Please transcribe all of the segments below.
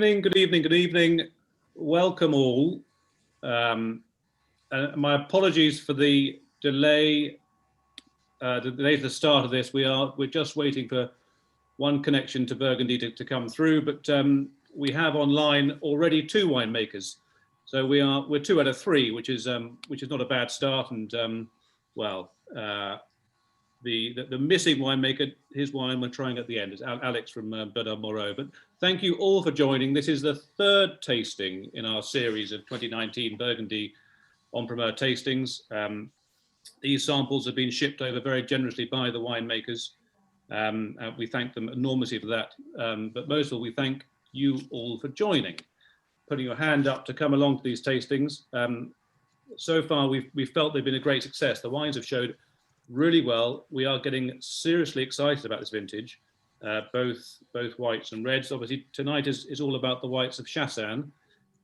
Good evening, good evening. Welcome all. My apologies for the delay. To the start of this. We're just waiting for one connection to Burgundy to come through, but we have online already 2 winemakers. So we're 2 out of 3, which is not a bad start. And the missing winemaker, his wine we're trying at the end is Alex from Moreau. But thank you all for joining. This is the 3rd tasting in our series of 2019 Burgundy on Primeur tastings. These samples have been shipped over very generously by the winemakers. We thank them enormously for that. But most of all, we thank you all for joining, putting your hand up to come along to these tastings. So far, we've felt they've been a great success. The wines have showed really well. We are getting seriously excited about this vintage, both whites and reds. Obviously, tonight is all about the whites of Chassagne,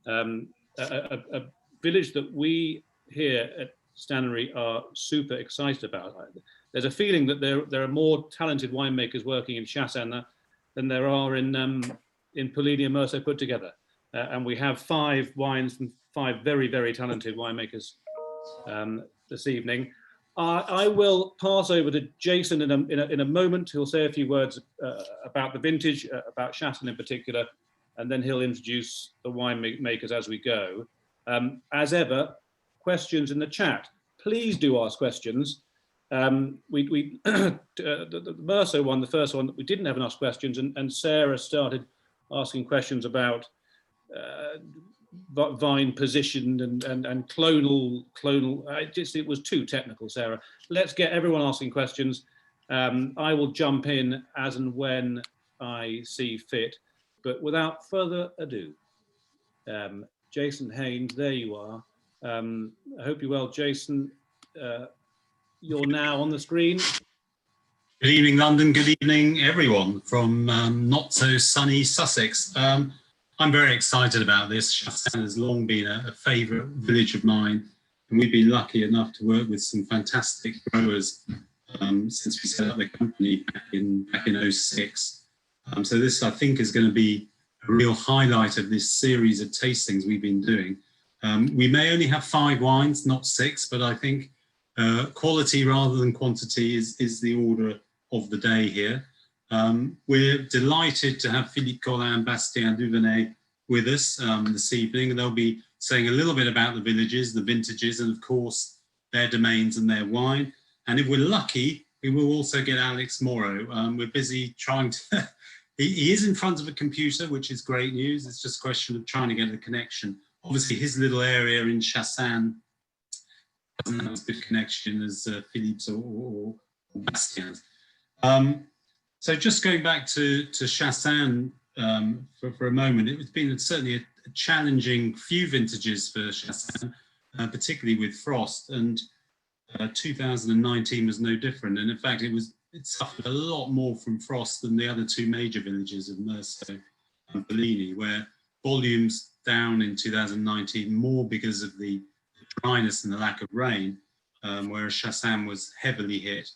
a village that we here at Stannary are super excited about. There's a feeling that there are more talented winemakers working in Chassagne than there are in Coligny and Moreau put together. And we have 5 wines from 5 very, very talented winemakers this evening. I will pass over to Jason in a moment. He'll say a few words about the vintage, about Chassagne in particular, and then he'll introduce the winemakers as we go. As ever, questions in the chat. Please do ask questions. The Moreau one, the first one, we didn't have enough questions, and Sarah started asking questions about vine positioned and clonal. It was too technical, Sarah. Let's get everyone asking questions. I will jump in as and when I see fit, but without further ado, Jason Haynes, there you are. I hope you're well, Jason. You're now on the screen. Good evening, London. Good evening, everyone from not so sunny Sussex. I'm very excited about this. Chassagne has long been a favourite village of mine, and we've been lucky enough to work with some fantastic growers since we set up the company back in 06. So this, I think, is going to be a real highlight of this series of tastings we've been doing. We may only have 5 wines, not 6, but I think quality rather than quantity is the order of the day here. We're delighted to have Philippe COLIN, Chassagne-Duvernay with us this evening, and they'll be saying a little bit about the villages, the vintages, and of course their domains and their wine. And if we're lucky, we will also get Alex Moreau. We're busy trying to, he is in front of a computer, which is great news. It's just a question of trying to get a connection. Obviously his little area in Chassagne doesn't have as good connection as Philippe's or Bastien's. So just going back to Chassagne for a moment, it's been certainly a challenging few vintages for Chassagne, particularly with frost, and 2019 was no different. And in fact, it suffered a lot more from frost than the other 2 major villages of Moreau and Coligny, where volumes down in 2019 more because of the dryness and the lack of rain, whereas Chassagne was heavily hit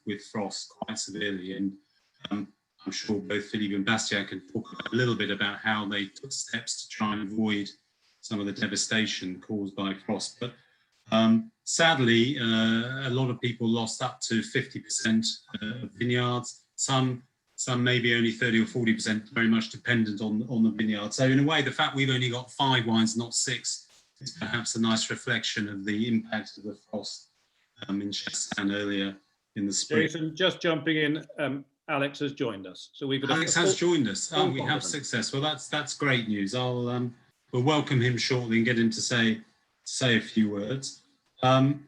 with frost quite severely. And I'm sure both Philippe and Bastien can talk a little bit about how they took steps to try and avoid some of the devastation caused by frost. But sadly, a lot of people lost up to 50% of vineyards. Some maybe only 30 or 40%, very much dependent on the vineyard. So in a way, the fact we've only got 5 wines, not 6, is perhaps a nice reflection of the impact of the frost in Chassagne earlier in the spring. Jason, just jumping in, Alex has joined us. So Alex has joined us. Oh, we have success. Well, that's great news. We'll welcome him shortly and get him to say a few words. The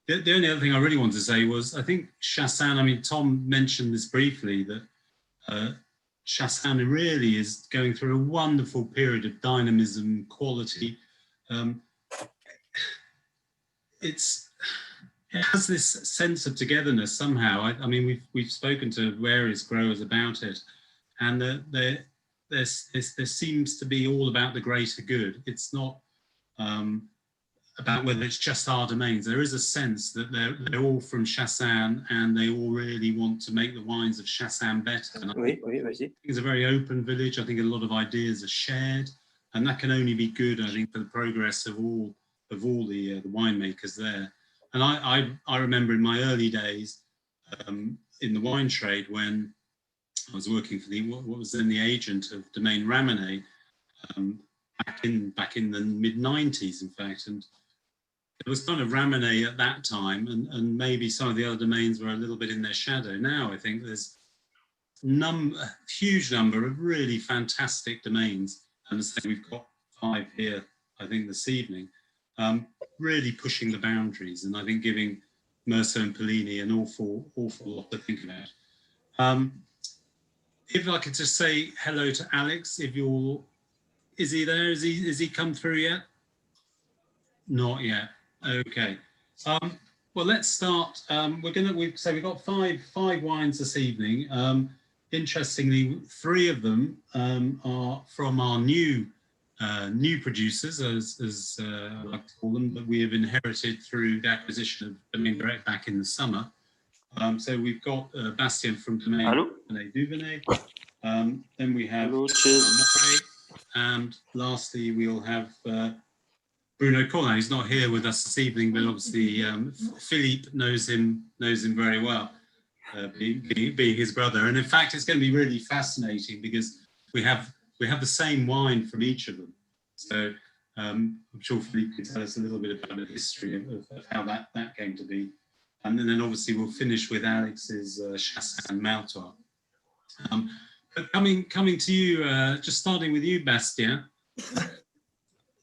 only other thing I really wanted to say was, I think Chassagne, I mean, Tom mentioned this briefly, that Chassagne really is going through a wonderful period of dynamism, quality. It has this sense of togetherness somehow. I mean, we've spoken to various growers about it, and there seems to be all about the greater good. It's not about whether it's just our domains. There is a sense that they're all from Chassagne and they all really want to make the wines of Chassagne better. And Oui, oui, vas-y. it's a very open village. I think a lot of ideas are shared, and that can only be good, I think, for the progress of all the winemakers there. And I remember in my early days in the wine trade when I was working for what was then the agent of Domaine Ramenet back in the mid-90s, in fact, and it was kind of Ramenet at that time, and maybe some of the other domains were a little bit in their shadow. Now I think there's a huge number of really fantastic domains, and as I say, we've got 5 here, I think, this evening, really pushing the boundaries, and I think giving Merceau and Polini an awful lot to think about. If I could just say hello to Alex, is he there? Has he come through yet? Not yet. Okay. Well, let's start. We've got five wines this evening. Interestingly, 3 of them are from our new producers, as I like to call them, that we have inherited through the acquisition of Domaine Direct back in the summer. So we've got Bastien from Domaine Coffinet-Duvernay. Then we have Morey, and lastly we'll have Bruno COLIN. He's not here with us this evening, but obviously Philippe knows him very well, being his brother. And in fact, it's going to be really fascinating because we have the same wine from each of them. So I'm sure Philippe can tell us a little bit about the history of how that came to be. And then obviously we'll finish with Alex's Chassagne-Montrachet. But coming to you, just starting with you, Bastien,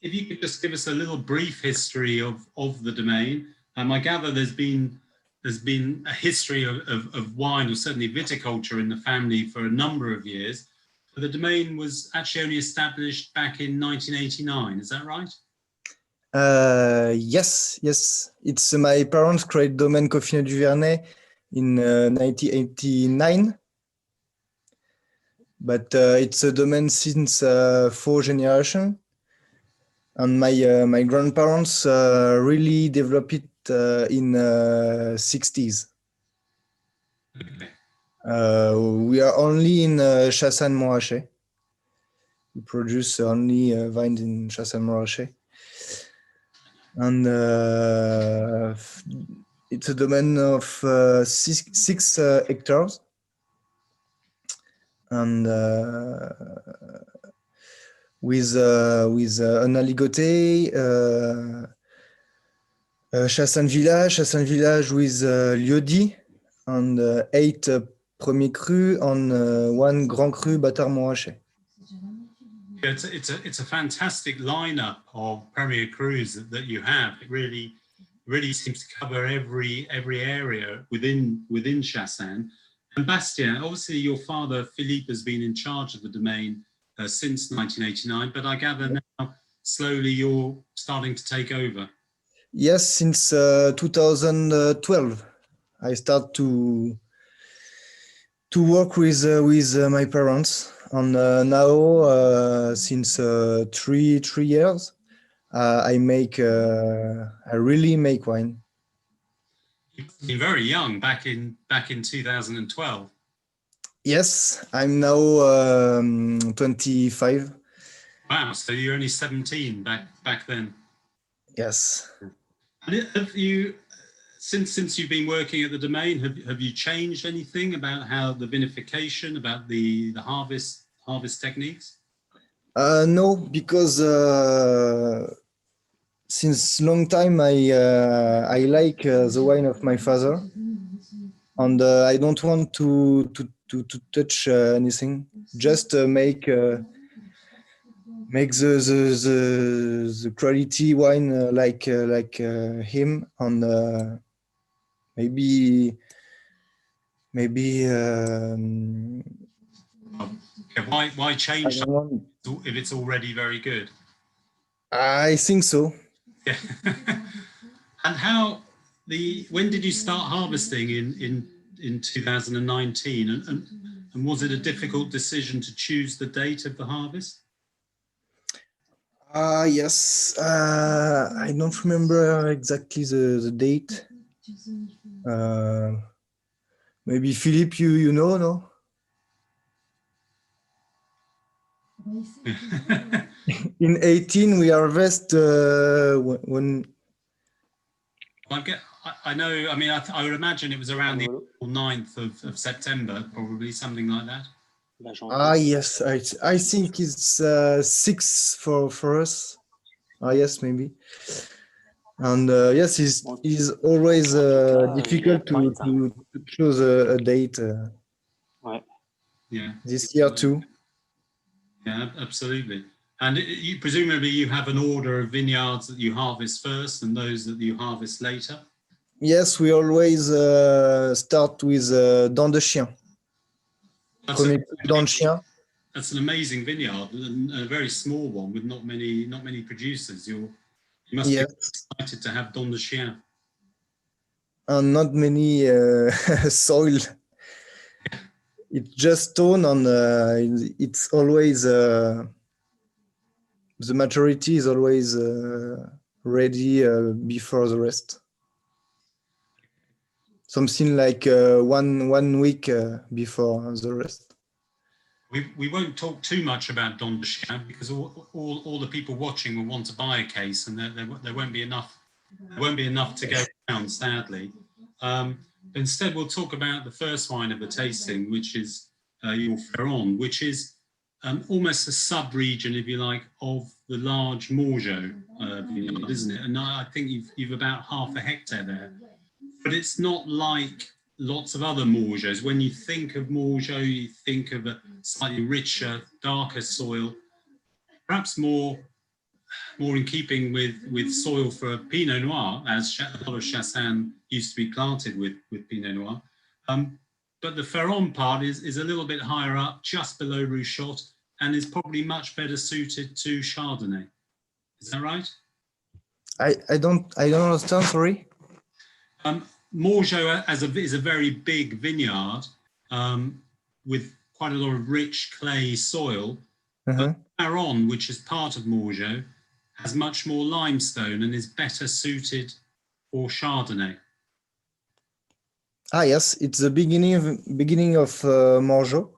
if you could just give us a little brief history of the domain. I gather there's been a history of wine, or certainly viticulture, in the family for a number of years. But the domain was actually only established back in 1989. Is that right? Yes. It's my parents created Domaine Coffinet-Duvernay in 1989. But it's a domain since 4 generations. And my grandparents really developed it in 60s. Okay. We are only in Chassagne-Montrachet. We produce only vines in Chassagne-Montrachet. And it's a domain of 6 hectares. And with an aligoté, Chassagne Village with lieu-dit, and 8 premiers crus and 1 grand cru Bâtard Montrachet. Yeah, it's a fantastic lineup of Premier Crus that you have. It really seems to cover every area within Chassagne. And Bastien, obviously your father Philippe has been in charge of the domain since 1989, but I gather now slowly you're starting to take over. Yes, since 2012, I start to work with my parents, and now since 3 years, I really make wine. You're very young, back in 2012. Yes, I'm now 25. Wow, so you're only 17 back then. Yes. And have you, since you've been working at the domain, have you changed anything about how the vinification, about the harvest techniques? No, because since long time I like the wine of my father, and I don't want to touch anything. Just make the quality wine like him, and maybe. Why change if it's already very good? I think so. Yeah. And when did you start harvesting in 2019? And was it a difficult decision to choose the date of the harvest? Yes. I don't remember exactly the date. Maybe Philippe, you know, no? In 18, we harvest when. I know, I mean, I would imagine it was around the 9th of September, probably something like that. Yes, I think it's 6 for us. Yes, maybe. And yes, it's always difficult to choose a date Yeah. this year too. Yeah, absolutely. And presumably you have an order of vineyards that you harvest first and those that you harvest later? Yes, we always start with Dents de Chien. That's an amazing vineyard, and a very small one with not many producers. You must be excited to have Dents de Chien. And not many soil. It's just stone, and it's always the maturity is always ready before the rest. Something like 1 week before the rest. We won't talk too much about Dents de Chien because all the people watching will want to buy a case, and there won't be enough. There won't be enough to go around, sadly. Instead, we'll talk about the first wine of the tasting, which is your Fairendes, which is almost a sub-region, if you like, of the large Moreau vineyard, isn't it? And I think you've about half a hectare there. But it's not like lots of other Moreaus. When you think of Moreau, you think of a slightly richer, darker soil, perhaps more in keeping with soil for Pinot Noir, as a lot of Chassagne used to be planted with Pinot Noir. But the Fairendes part is a little bit higher up, just below Rouchotte, and is probably much better suited to Chardonnay. Is that right? I don't understand. Sorry. Moreau is a very big vineyard with quite a lot of rich clay soil. But Fairendes, which is part of Moreau, has much more limestone and is better suited for Chardonnay. Yes, it's the beginning of Moreau.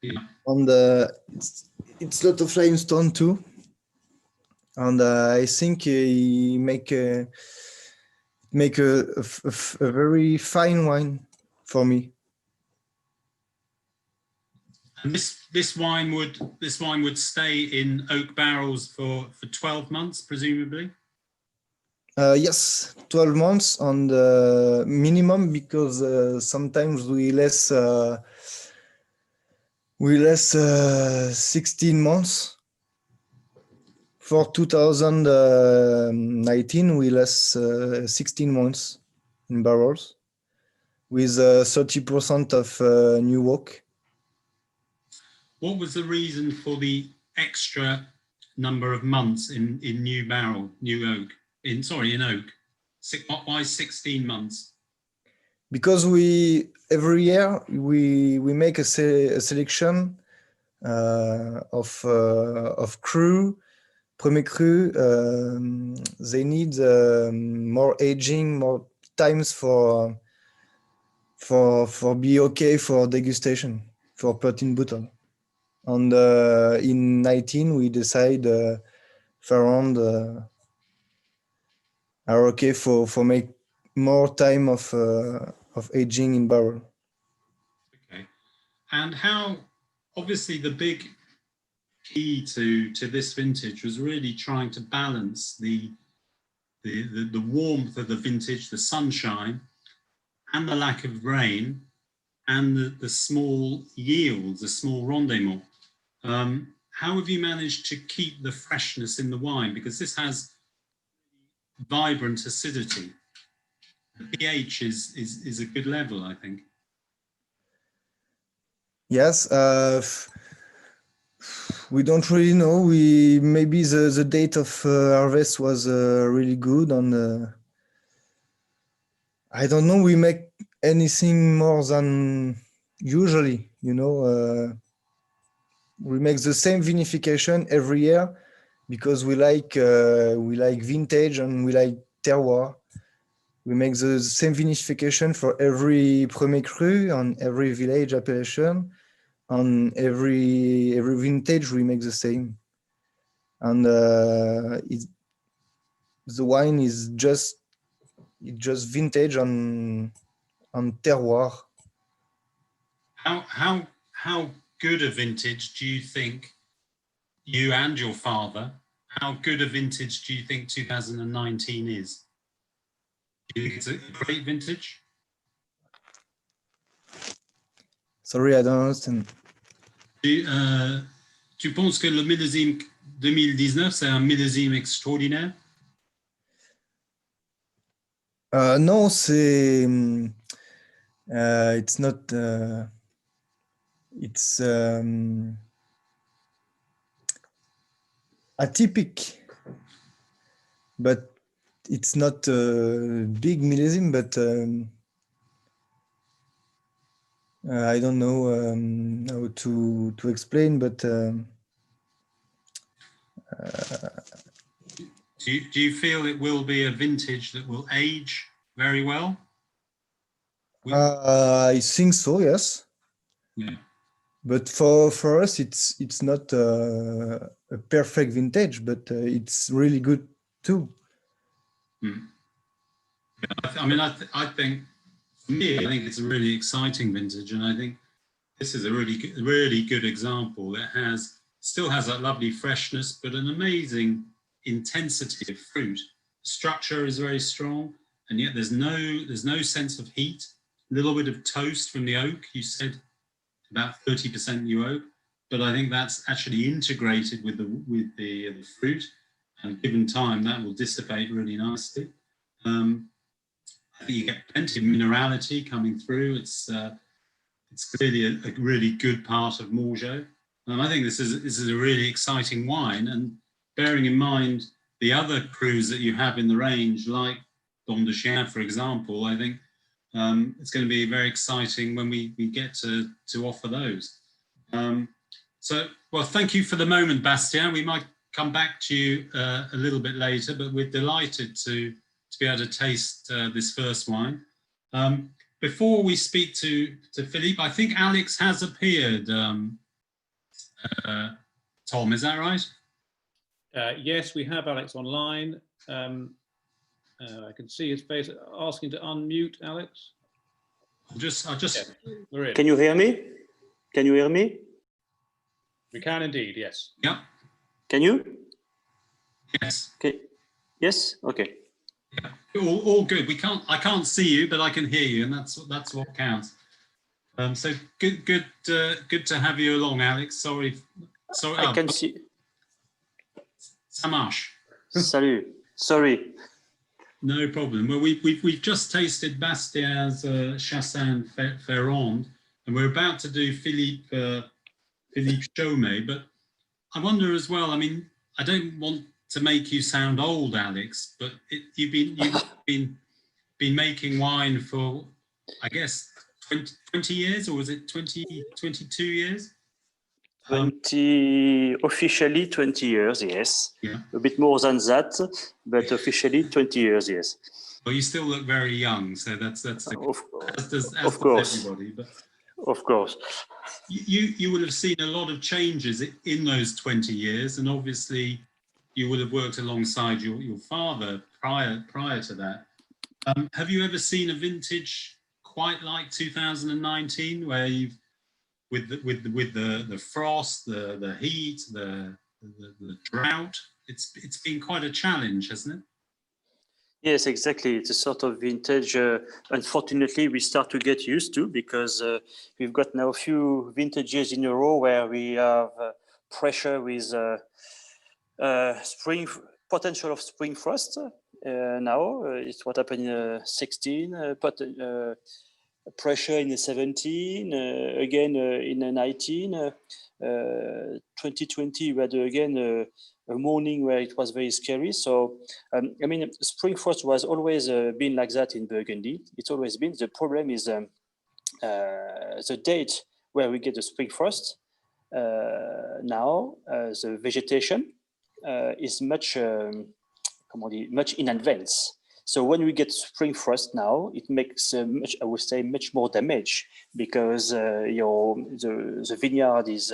Yeah. And it's a lot of limestone too. And I think he make a very fine wine for me. And this wine would stay in oak barrels for 12 months, presumably. Yes, 12 months on the minimum, because sometimes we less 16 months. For 2019, we less 16 months in barrels with 30% of new oak. What was the reason for the extra number of months in new oak? In oak. Why 16 months? Because every year we make a selection of cru, premier cru. They need more aging, more times for be okay for degustation, for put in bottle. And in 19 we decide Fairendes are okay for make more time of aging in barrel. Okay, and how obviously the big key to this vintage was really trying to balance the warmth of the vintage, the sunshine, and the lack of rain, and the small yields, the small rendement. How have you managed to keep the freshness in the wine? Because this has vibrant acidity. The pH is a good level, I think. Yes, we don't really know. Maybe the date of harvest was really good, and I don't know. We make anything more than usually. We make the same vinification every year, because we like vintage and we like terroir. We make the same vinification for every Premier Cru on every village appellation. On every vintage, we make the same. And the wine is just vintage on terroir. How good a vintage do you think you and your father? How good a vintage do you think 2019 is? Do you think it's a great vintage? Sorry, I don't understand. Tu penses que le millésime 2019 c'est un millésime extraordinaire? No, c'est it's not. It's atypique, but it's not a big millésime. But I don't know how to explain. But do you feel it will be a vintage that will age very well? I think so. Yes. Yeah. But for us, it's not a perfect vintage, but it's really good too. Mm. Yeah, I mean, I think for me, I think it's a really exciting vintage, and I think this is a really good example. It still has that lovely freshness, but an amazing intensity of fruit. Structure is very strong, and yet there's no sense of heat. A little bit of toast from the oak. You said about 30% new oak, but I think that's actually integrated with the fruit, and given time, that will dissipate really nicely. I think you get plenty of minerality coming through. It's clearly a really good part of Moreau. I think this is a really exciting wine, and bearing in mind the other crus that you have in the range, like Dom de Chien, for example, I think it's going to be very exciting when we get to offer those. Well, thank you for the moment, Bastien. We might come back to you a little bit later, but we're delighted to be able to taste this first wine. Before we speak to Philippe, I think Alex has appeared. Tom, is that right? Yes, we have Alex online. I can see his face asking to unmute, Alex. I'll just. Yeah, we're in. Can you hear me? Can you hear me? We can indeed, yes. Yeah. Can you? Yes. Okay. Yes. Okay. Yeah. All good. I can't see you, but I can hear you, and that's what counts. So good to have you along, Alex. Sorry. I can see. Ça marche. Salut. Sorry. No problem. Well, we've just tasted Bastien's Chassagne-Fairendes, and we're about to do Philippe Chaumées. But I wonder as well. I mean, I don't want to make you sound old, Alex, but you've been making wine for, I guess, 20 years, or was it 22 years? Officially 20 years, yes. Yeah. A bit more than that, but officially 20 years, yes. Well, you still look very young, so that's as does everybody. But of course. You will have seen a lot of changes in those 20 years, and obviously you will have worked alongside your father prior to that. Have you ever seen a vintage quite like 2019, where you've with the frost, the heat, the drought? It's been quite a challenge, hasn't it? Yes, exactly. It's a sort of vintage. Unfortunately, we start to get used to, because we've got now a few vintages in a row where we have pressure with potential of spring frost. Now it's what happened in 16, pressure in the 17, again in 19, 2020 we had again a morning where it was very scary. So I mean, spring frost was always been like that in Burgundy. It's always been. The problem is the date where we get the spring frost. Now the vegetation is much much in advance. So when we get spring frost now, it makes much, I would say, much more damage because the vineyard is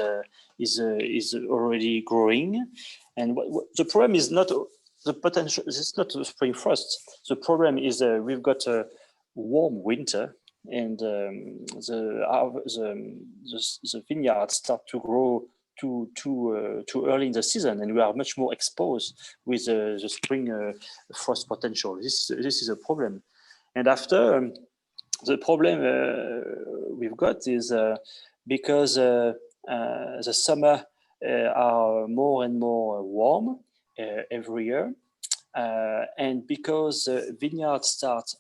already growing, and the problem is not the potential. It's not the spring frost. The problem is we've got a warm winter, and the vineyards start to grow too early in the season, and we are much more exposed with the spring frost potential. This is a problem. And after, the problem we've got is because the summer are more and more warm every year, and because vineyards start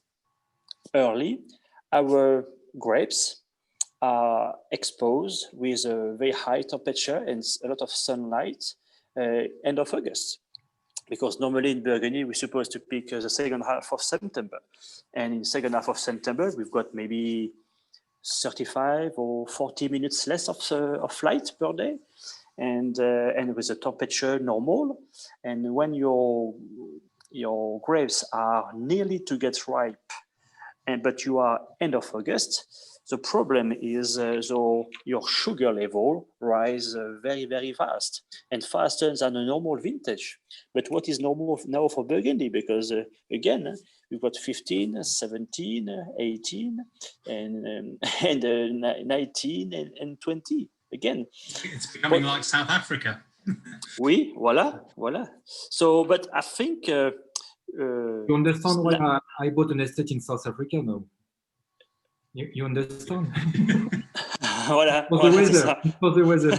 early, our grapes are exposed with a very high temperature and a lot of sunlight end of August. Because normally in Burgundy, we're supposed to pick the second half of September. And in the second half of September, we've got maybe 35 or 40 minutes less of light per day. And with the temperature normal. And when your grapes are nearly to get ripe, but you are end of August, the problem is your sugar level rise very, very fast and faster than a normal vintage. But what is normal now for Burgundy? Because again, we've got 15, 17, 18, and 19 and 20. Again, it's becoming like South Africa. Oui, voilà. So, but I think you understand why I bought an estate in South Africa now. You understand? Voilà. For the weather. For the weather.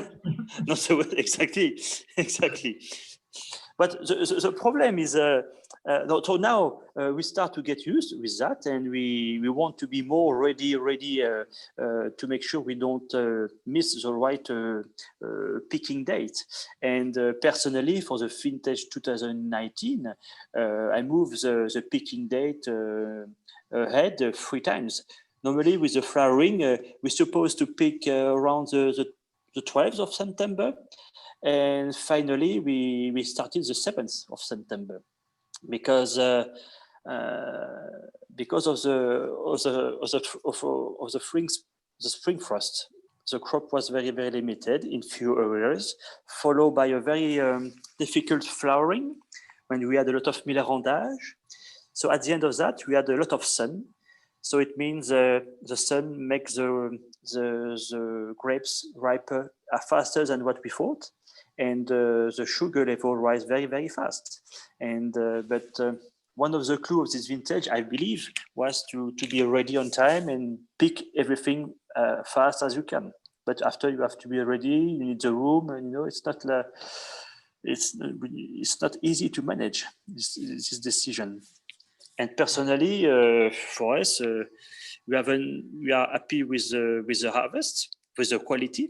No, so exactly. But the problem is, so now we start to get used with that, and we want to be more ready to make sure we don't miss the right picking date. And personally, for the vintage 2019, I moved the picking date ahead 3 times. Normally, with the flowering, we're supposed to pick around the 12th of September. And finally, we started the 7th of September because of the spring frost. The crop was very, very limited in few areas, followed by a very difficult flowering when we had a lot of millerandage. So at the end of that, we had a lot of sun. So it means the sun makes the grapes riper faster than what we thought. And the sugar level rise very, very fast. And but one of the clues of this vintage, I believe, was to be ready on time and pick everything fast as you can. But after you have to be ready, you need the room, and it's not easy to manage this decision. And personally, for us, we are happy with the harvest, with the quality,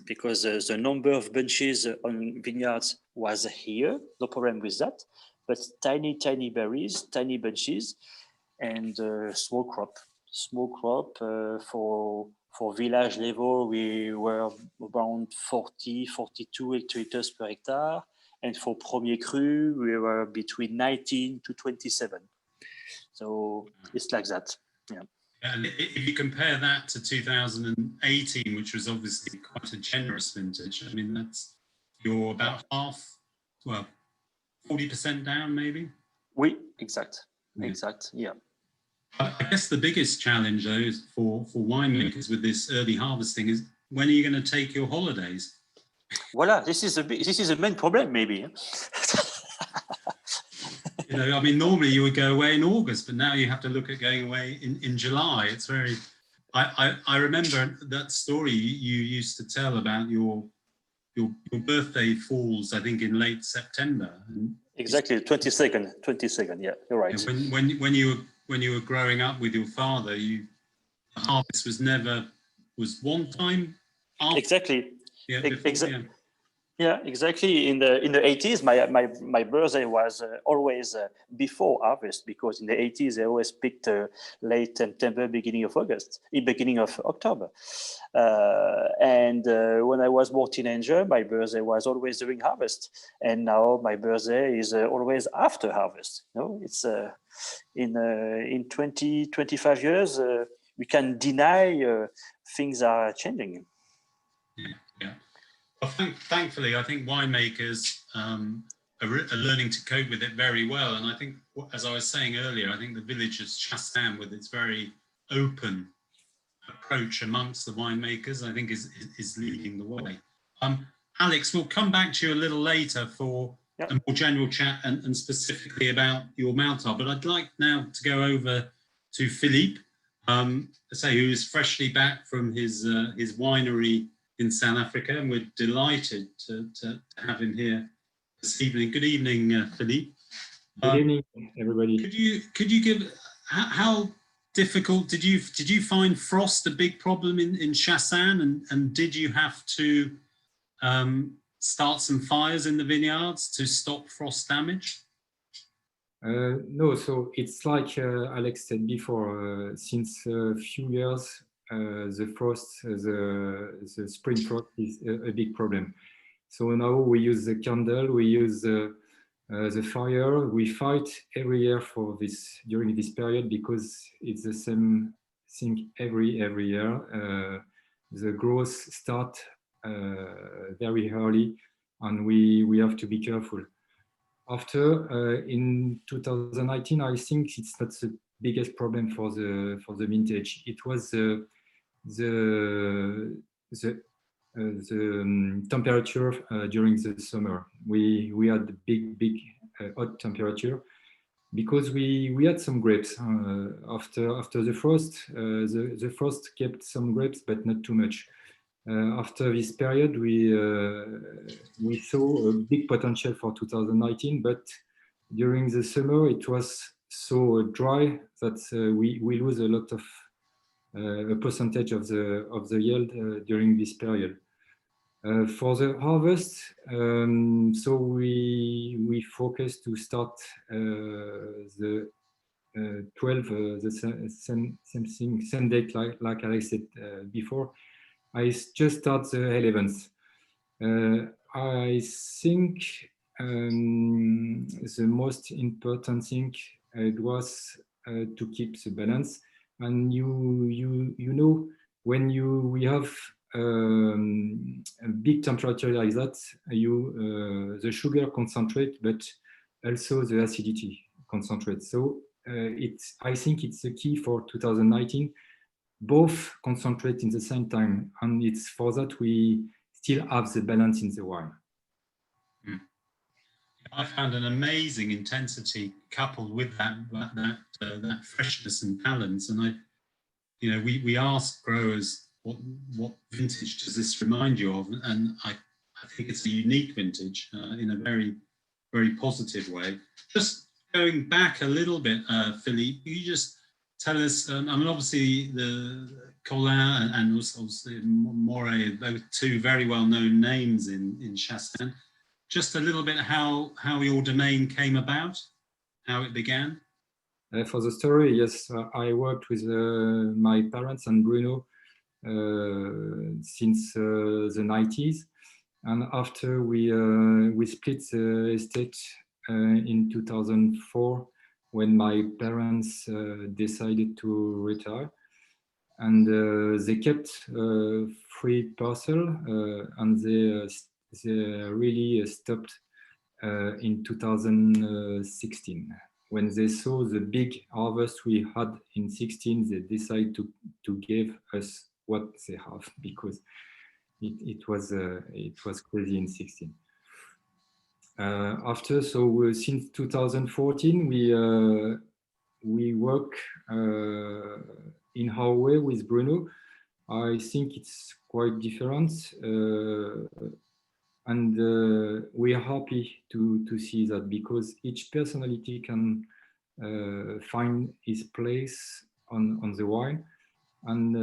because the number of bunches on vineyards was here, no problem with that, but tiny berries, tiny bunches, and small crop for village level, we were around 40, 42 hectoliters per hectare, and for Premier Cru, we were between 19 to 27. So it's like that, yeah. And if you compare that to 2018, which was obviously quite a generous vintage, I mean, you're about half, 40% down, maybe? Oui, exact, yeah. I guess the biggest challenge, though, is for winemakers with this early harvesting is, when are you going to take your holidays? Voilà, this is the main problem, maybe. I mean, normally you would go away in August, but now you have to look at going away in July. It's very. I remember that story you used to tell about your birthday falls, I think, in late September. Exactly, 22nd. Yeah, you're right. Yeah, when you were growing up with your father, the harvest was one time. After, exactly. Yeah, before, yeah. Yeah, exactly. In the 80s, my birthday was always before harvest, because in the 80s they always picked late September, beginning of August, beginning of October. And when I was more teenager, my birthday was always during harvest, and now my birthday is always after harvest. You know, it's in 20, 25 years we can deny things are changing. Yeah. Well, thankfully, I think winemakers are learning to cope with it very well. And I think, as I was saying earlier, I think the village of Chassagne, with its very open approach amongst the winemakers, I think is leading the way. Alex, we'll come back to you a little later for a more general chat and specifically about your Maltroie. But I'd like now to go over to Philippe, who is freshly back from his winery in South Africa, and we're delighted to have him here this evening. Good evening, Philippe. Good evening, everybody. Could you give how difficult did you find frost a big problem in Chassagne, and did you have to start some fires in the vineyards to stop frost damage? No, so it's like Alex said before. Since a few years, the frost, the spring frost is a big problem. So now we use the candle, we use the fire. We fight every year for this during this period, because it's the same thing every year. The growth start very early, and we have to be careful. After in 2019, I think it's not the biggest problem for the vintage. It was the temperature during the summer. We had big hot temperature, because we had some grapes after the frost. The frost kept some grapes, but not too much. After this period, we saw a big potential for 2019, but during the summer it was so dry that we lose a lot of a percentage of the yield during this period. For the harvest, so we focus to start the 12 the same date like I said before. I just start the 11th. I think the most important thing it was to keep the balance. And you know, when we have a big temperature like that, the sugar concentrate, but also the acidity concentrate. So I think it's the key for 2019. Both concentrate in the same time, and it's for that we still have the balance in the wine. I found an amazing intensity coupled with that freshness and balance. And we asked growers what vintage does this remind you of, and I think it's a unique vintage in a very, very positive way. Just going back a little bit, Philippe, you just tell us, I mean, obviously the COLIN and also Morey, those two very well-known names in Chassagne. Just a little bit how your domain came about, how it began. For the story, yes, I worked with my parents and Bruno since the 90s. And after we split the estate in 2004, when my parents decided to retire, and they kept 3 parcels, and they really stopped in 2016. When they saw the big harvest we had in 16, they decided to give us what they have, because it was crazy in 16. After, so since 2014, we work in our way with Bruno. I think it's quite different, and we are happy to see that, because each personality can find his place on the wine. And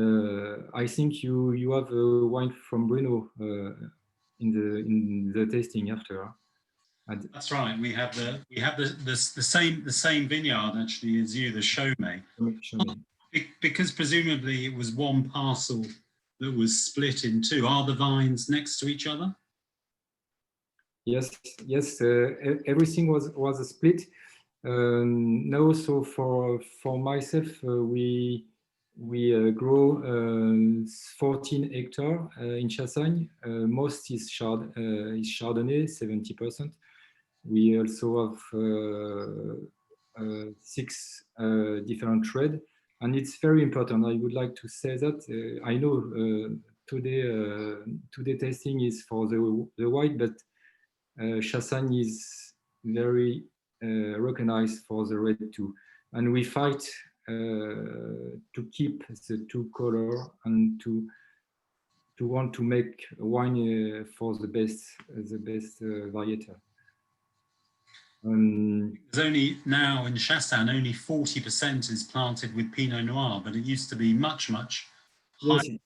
I think you have a wine from Bruno, in the tasting after. That's right. We have the same vineyard actually as you, the Chaumées. Because presumably it was one parcel that was split in two. Are the vines next to each other? Yes. Everything was a split. No, so for myself, we grow 14 hectares in Chassagne. Most is Chardonnay, 70%. We also have 6 different trades, and it's very important. I would like to say that I know today tasting is for the white, but Chassagne is very recognized for the red too, and we fight to keep the two color and to want to make wine for the best varietal. There's only now in Chassagne only 40% is planted with Pinot Noir, but it used to be much higher. Yes, it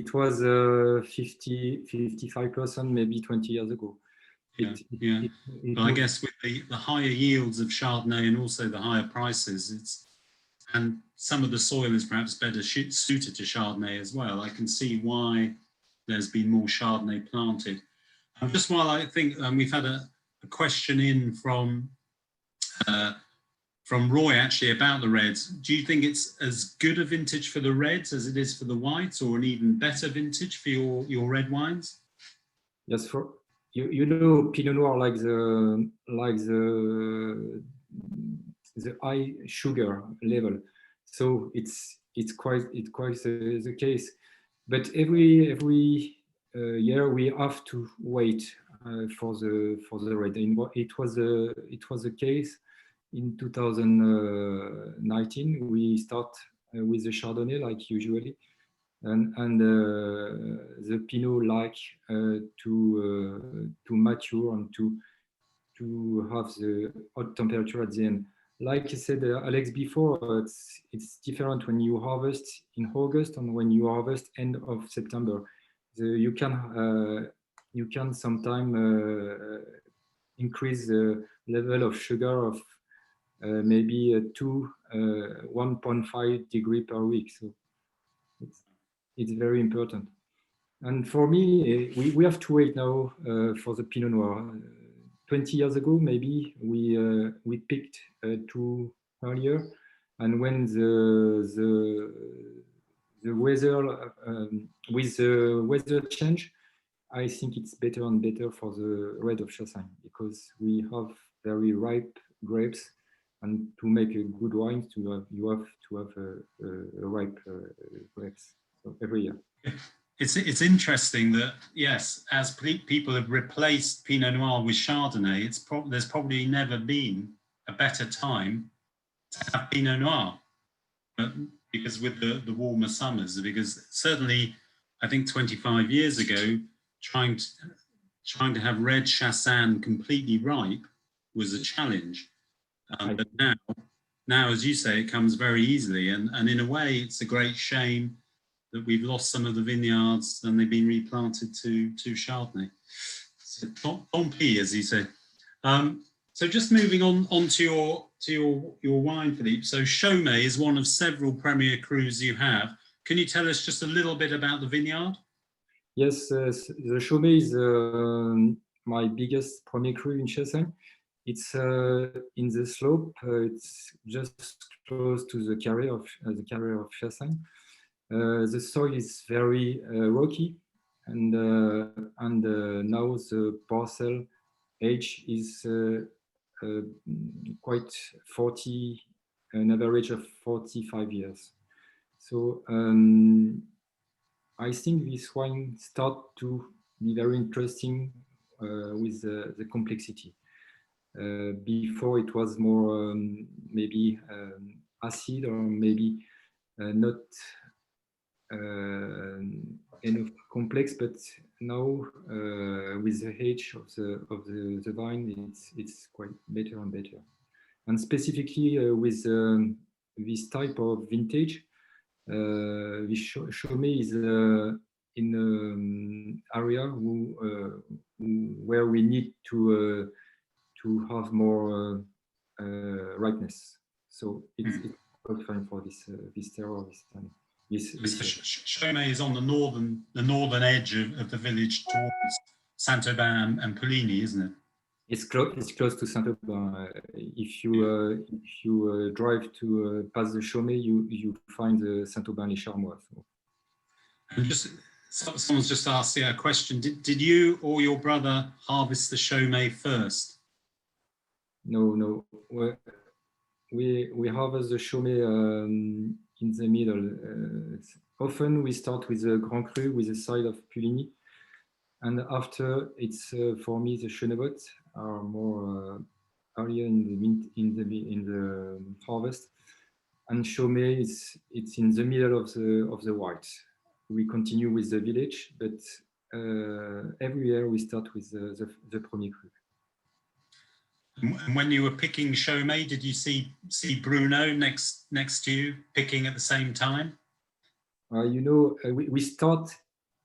was 55% maybe 20 years ago. But I guess with the higher yields of Chardonnay and also the higher prices, and some of the soil is perhaps better suited to Chardonnay as well. I can see why there's been more Chardonnay planted. Just while I think we've had a question in from Roy actually about the reds. Do you think it's as good a vintage for the reds as it is for the whites, or an even better vintage for your red wines? Yes, for you know, Pinot Noir like the high sugar level, so it's quite the case. But every year we have to wait for the red. And it was the case in 2019. We start with the Chardonnay like usually, and the Pinot like to mature and to have the hot temperature at the end. Like I said, Alex, before, it's different when you harvest in August and when you harvest end of September. You can sometimes increase the level of sugar of maybe 1.5 degree per week. So it's very important. And for me, we have to wait now for the Pinot Noir. 20 years ago, maybe we picked too earlier, and when the weather with the weather change, I think it's better and better for the red of Chassagne, because we have very ripe grapes, and to make a good wine, you have to have a ripe grapes every year. It's interesting that, yes, as people have replaced Pinot Noir with Chardonnay, there's probably never been a better time to have Pinot Noir, because with the warmer summers. Because certainly, I think 25 years ago, trying to have red Chassagne completely ripe was a challenge. But now, as you say, it comes very easily, and in a way, it's a great shame that we've lost some of the vineyards and they've been replanted to Chardonnay. So, tant pis, as you say. So just moving on to your wine, Philippe. So Chaumées is one of several Premier crus you have. Can you tell us just a little bit about the vineyard? Yes, the Chaumées is my biggest Premier cru in Chassagne. It's in the slope. It's just close to the carrier of Chassagne. The soil is very rocky, and now the parcel age is quite 40, an average of 45 years. So I think this wine start to be very interesting with the complexity. Before it was more maybe acid, or maybe not enough complex, but now with the age of the vine, it's quite better and better. And specifically with this type of vintage, Chaumées area where we need to have more ripeness. So it's quite fine for this terroir this time. Chaumées is on the northern edge of the village towards Saint-Aubin and Poligny, isn't it? It's close to Saint-Aubin. If you drive to past the Chaumées, you find the Saint-Aubin-les-Charmois. So. And someone's just asked a question. Did you or your brother harvest the Chaumées first? No. We harvest the Chaumées in the middle. Often we start with the Grand Cru with the side of Puligny, and after it's for me the Chenevottes are more earlier in the harvest, and Chaumées it's in the middle of the white. We continue with the village, but every year we start with the Premier Cru. And when you were picking Chaumées, did you see Bruno next to you picking at the same time? We start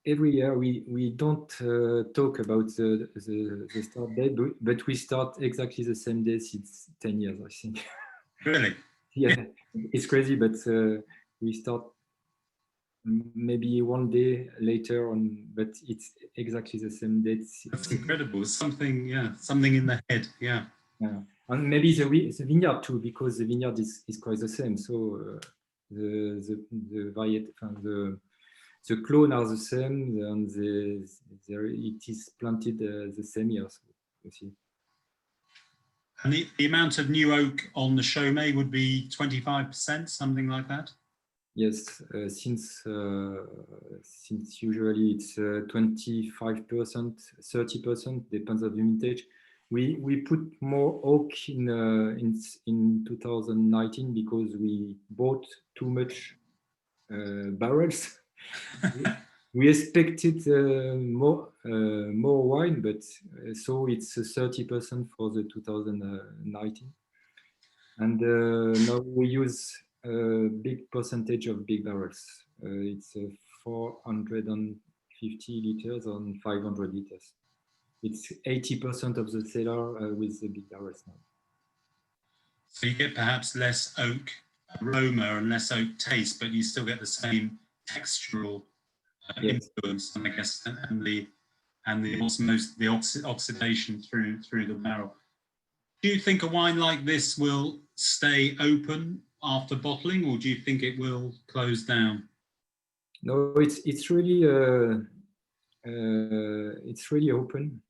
every year. We don't talk about the start date, but we start exactly the same day since 10 years, I think. Really? Yeah, it's crazy, but we start maybe one day later on, but it's exactly the same date. That's incredible. Something in the head. Yeah. And maybe the vineyard too, because the vineyard is quite the same. So the variety, the clone are the same, and it is planted the same year. So you see. And the amount of new oak on the Chaumées would be 25%, something like that. Yes, since usually it's 25%, 30%, depends on the vintage. We put more oak in 2019 because we bought too much barrels. We expected more wine, but so it's 30% for the 2019, and now we use a big percentage of big barrels. It's 450 liters on 500 liters. It's 80% of the cellar with the big barrels now. So you get perhaps less oak aroma and less oak taste, but you still get the same textural influence, and I guess, and the oxidation through the barrel. Do you think a wine like this will stay open after bottling, or do you think it will close down? No, it's really open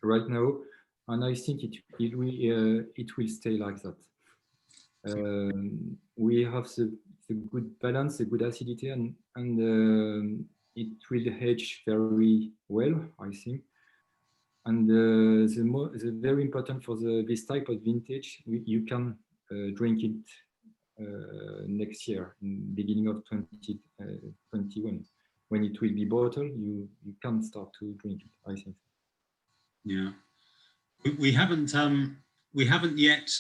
right now, and I think it will stay like that. We have the good balance, the good acidity, and it will age very well, I think. And the very important for this type of vintage, you can drink it next year, in beginning of 2021. When it will be bottled, you can start to drink it, I think. Yeah, we haven't yet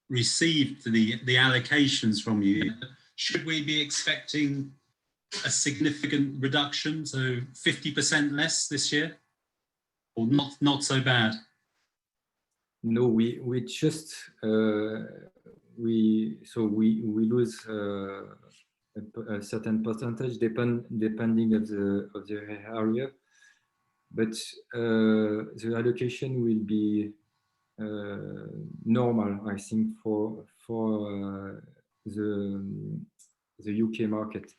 received the allocations from you. Should we be expecting a significant reduction, so 50% less this year, or not so bad? No, we just we lose a certain percentage depending of the area, but the allocation will be normal, I think, for the UK market.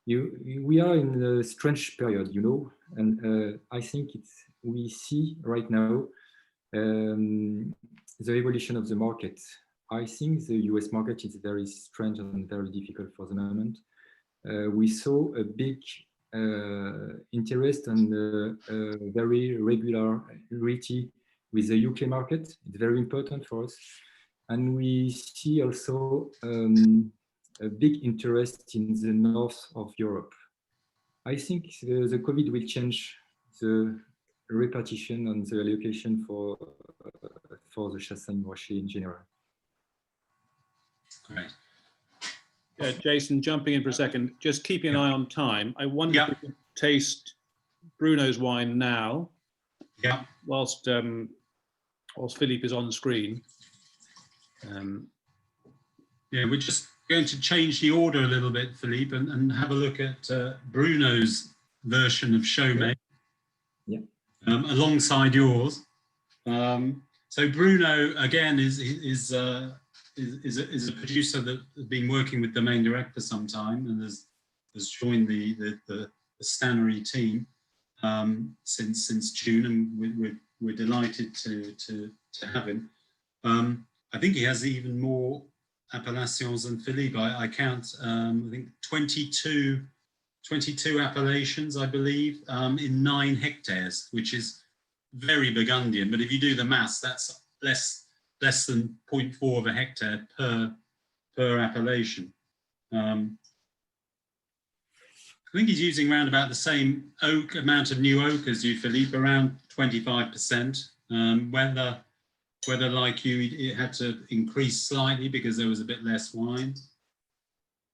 We are in a strange period, and I think we see right now the evolution of the market. I think the US market is very strange and very difficult for the moment. We saw a big interest and very regularity with the UK market. It's very important for us. And we see also a big interest in the north of Europe. I think the COVID will change the repartition and the allocation for the Chassagne-Montrachet in general. Great. Jason, jumping in for a second, just keeping an eye on time. I wonder Yeah. if we could taste Bruno's wine now, Yeah. whilst Philippe is on screen. Yeah, we're just going to change the order a little bit, Philippe, and have a look at Bruno's version of Chaumées, Yeah. Alongside yours. So Bruno again is a producer that has been working with Domaine Direct for some time and has joined the Stannary team since June, and we're delighted to have him. I think he has even more appellations than Philippe. I count I think 22 appellations, I believe, in 9 hectares, which is very Burgundian. But if you do the maths, that's less than 0.4 of a hectare per appellation. I think he's using around about the same amount of new oak as you, Philippe, around 25%. Whether like you, it had to increase slightly because there was a bit less wine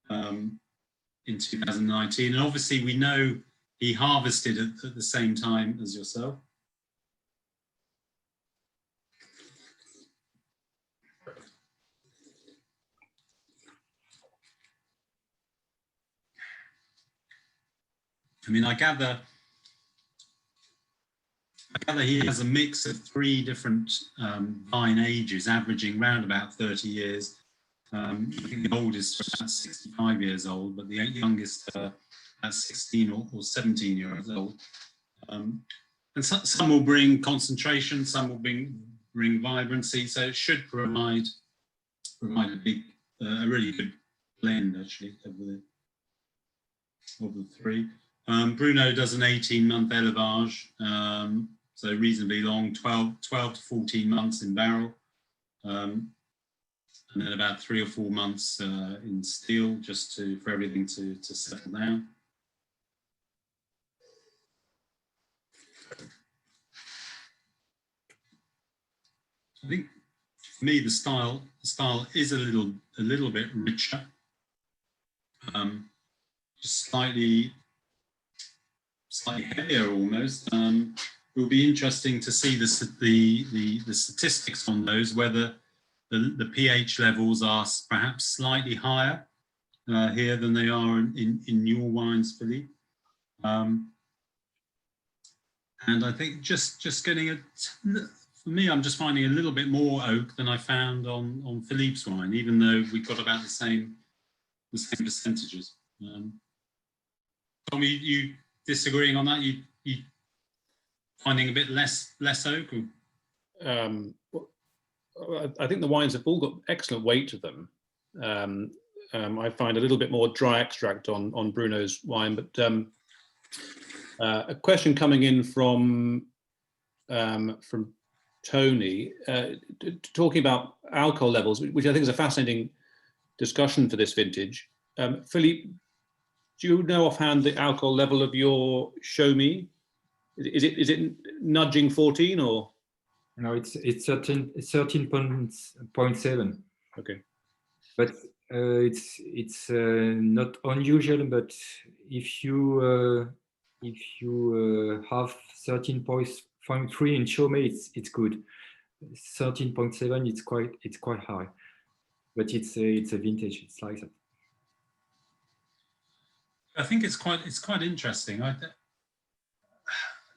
in 2019. And obviously we know he harvested at the same time as yourself. I mean, I gather he has a mix of 3 different vine ages, averaging around about 30 years. I think the oldest is about 65 years old, but the youngest at 16 or 17 years old. And some will bring concentration, some will bring vibrancy, so it should provide a really good blend, actually, of the 3. Bruno does an 18-month élevage, so reasonably long, 12 to 14 months in barrel, and then about 3 or 4 months in steel, just for everything to settle down. I think for me the style is a little bit richer, just slightly heavier almost. It will be interesting to see the statistics on those, whether the pH levels are perhaps slightly higher here than they are in your wines, Philippe. And I think just getting for me, I'm just finding a little bit more oak than I found on Philippe's wine, even though we've got about the same percentages. Tommy, you disagreeing on that? You finding a bit less oak? Or? I think the wines have all got excellent weight to them. I find a little bit more dry extract on Bruno's wine, but a question coming in from Tony, talking about alcohol levels, which I think is a fascinating discussion for this vintage. Philippe, do you know offhand the alcohol level of your Chaumées? Is it nudging 14 or? No, it's 13.7. Okay. But it's not unusual. But if you have 13.3 in Chaumées, it's good. 13.7, it's quite high. But it's a vintage. It's like that. I think it's quite interesting.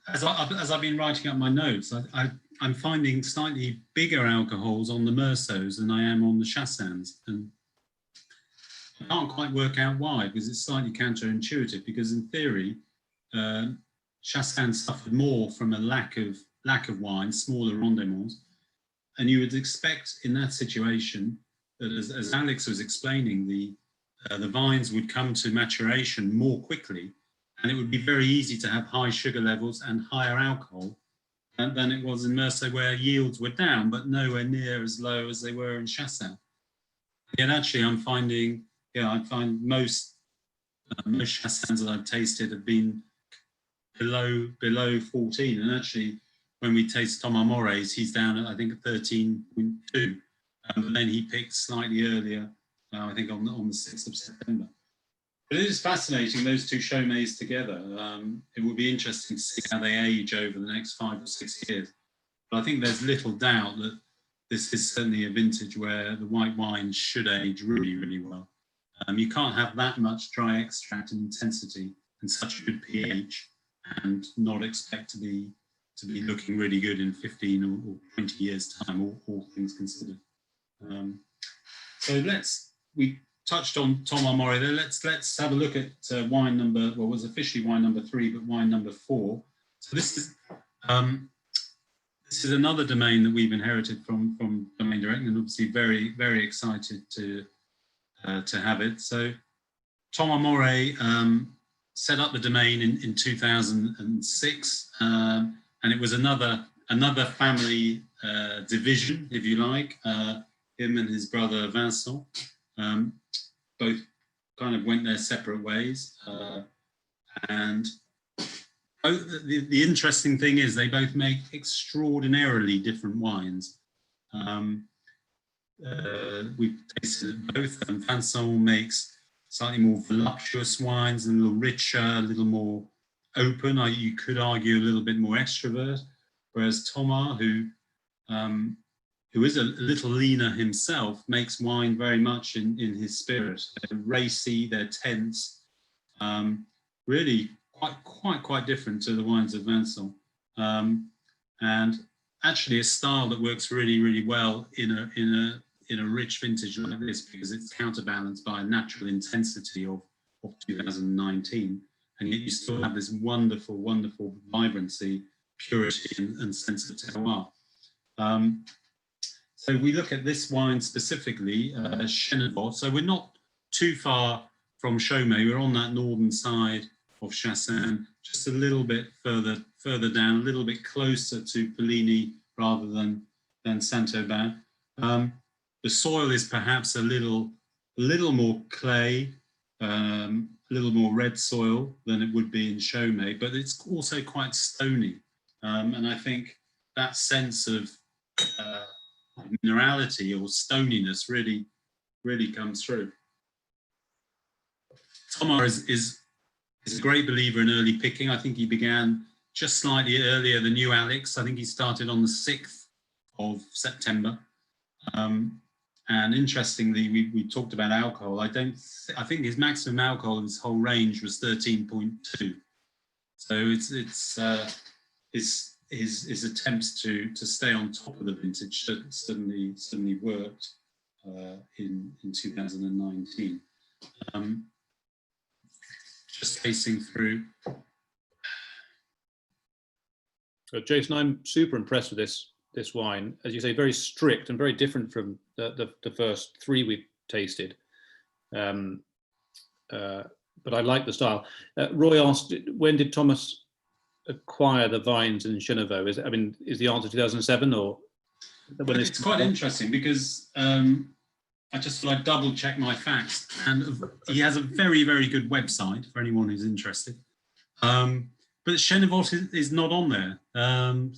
As I've been writing up my notes, I'm finding slightly bigger alcohols on the Meursaults than I am on the Chassagne, and I can't quite work out why, because it's slightly counterintuitive. Because in theory, Chassagne suffered more from a lack of wine, smaller rendements, and you would expect in that situation that, as Alex was explaining, the vines would come to maturation more quickly, and it would be very easy to have high sugar levels and higher alcohol than it was in Meursault, where yields were down, but nowhere near as low as they were in Chassagne. And actually, I find most Chassagnes that I've tasted have been below 14, and actually, when we taste Thomas Morey's, he's down at, I think, 13.2, but then he picked slightly earlier I think on the 6th of September. But it is fascinating, those two Chaumées together. It will be interesting to see how they age over the next 5 or 6 years. But I think there's little doubt that this is certainly a vintage where the white wine should age really, really well. You can't have that much dry extract and intensity and such a good pH and not expect to be looking really good in 15 or 20 years time, all things considered. So we touched on Thomas Morey there. Let's have a look at wine number, well, it was officially wine number 3, but wine number 4. So this is another domain that we've inherited from Domaine Direct, and obviously very, very excited to have it. So Thomas Morey set up the domain in 2006, and it was another family division, if you like. Him and his brother Vincent both kind of went their separate ways, and the interesting thing is they both make extraordinarily different wines. We've tasted both, and Vincent makes slightly more voluptuous wines, a little richer, a little more open. You could argue a little bit more extrovert, whereas Thomas, who is a little leaner himself, makes wine very much in his spirit. They're racy, they're tense, really quite different to the wines of Vincent, and actually a style that works really, really well in a rich vintage like this, because it's counterbalanced by a natural intensity of 2019, and yet you still have this wonderful, wonderful vibrancy, purity, and sense of terroir. So we look at this wine specifically, Chenevottes. So we're not too far from Chaumées. We're on that northern side of Chassagne, just a little bit further down, a little bit closer to Poligny rather than Saint-Aubin. The soil is perhaps a little more clay, a little more red soil than it would be in Chaumées, but it's also quite stony. And I think that sense of minerality or stoniness really comes through. Thomas is a great believer in early picking. I think he began just slightly earlier than you, Alex. I think he started on the 6th of September. And interestingly, we talked about alcohol. I think his maximum alcohol in his whole range was 13.2. So his attempts to stay on top of the vintage certainly worked in 2019. Just pacing through. So Jason, I'm super impressed with this wine. As you say, very strict and very different from the first 3 we've tasted. But I like the style. Roy asked, when did Thomas acquire the vines in Chenevottes? Is the answer 2007 or? It's quite interesting because I just thought I'd double check my facts, and he has a very, very good website for anyone who's interested. But Chenevottes is not on there,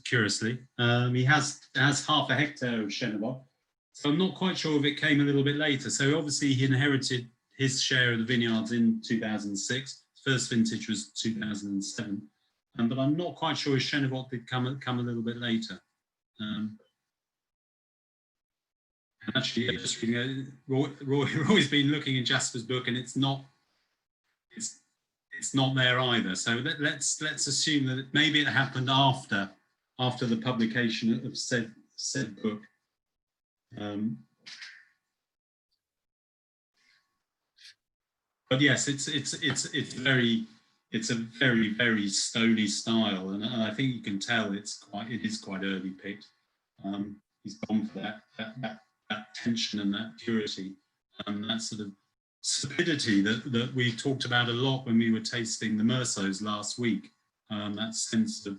curiously. He has half a hectare of Chenevottes, so I'm not quite sure if it came a little bit later. So obviously he inherited his share of the vineyards in 2006. First vintage was 2007, but I'm not quite sure if Chenevottes did come a little bit later. Actually, just reading, Roy's been looking in Jasper's book, and it's not there either. So let's assume that maybe it happened after the publication of said book. But yes, it's a very, very stony style, and I think you can tell it is quite early picked. He's gone for that tension and that purity and that sort of sapidity that we talked about a lot when we were tasting the Merceaus last week. That sense of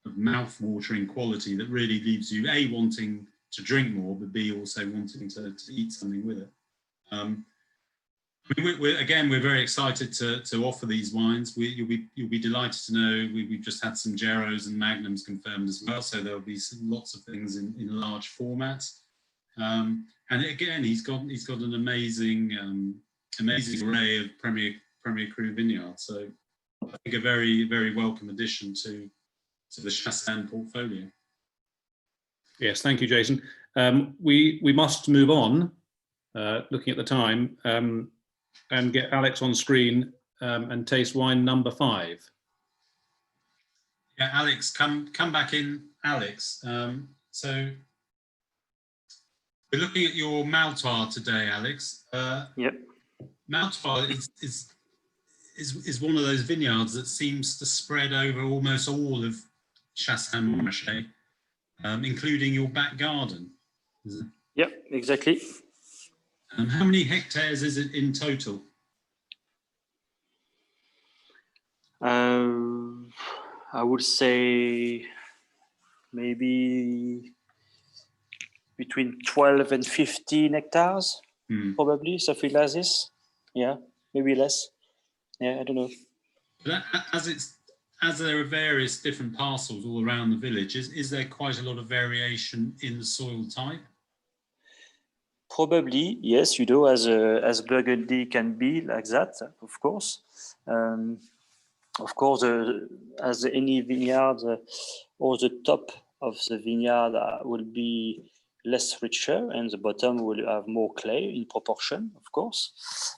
mouth-watering quality that really leaves you A, wanting to drink more, but B, also wanting to eat something with it. We're very excited to offer these wines. You'll be delighted to know we've just had some Geros and Magnums confirmed as well, so there'll be lots of things in large formats. And again, he's got an amazing array of Premier Cru vineyards. So I think a very, very welcome addition to the Chassagne portfolio. Yes, thank you, Jason. We must move on, looking at the time, and get Alex on screen and taste wine number 5. Yeah, Alex, come back in, Alex. So we're looking at your Maltroie today, Alex. Yep. Maltroie is one of those vineyards that seems to spread over almost all of Chassagne-Montrachet, including your back garden. Yep, exactly. How many hectares is it in total? I would say maybe between 12 and 15 hectares, probably, something like this. Yeah, maybe less. Yeah, I don't know. But as there are various different parcels all around the village, is there quite a lot of variation in the soil type? Probably, yes, you know, as Burgundy can be like that, of course. Of course, as any vineyard, or the top of the vineyard will be less richer, and the bottom will have more clay in proportion, of course.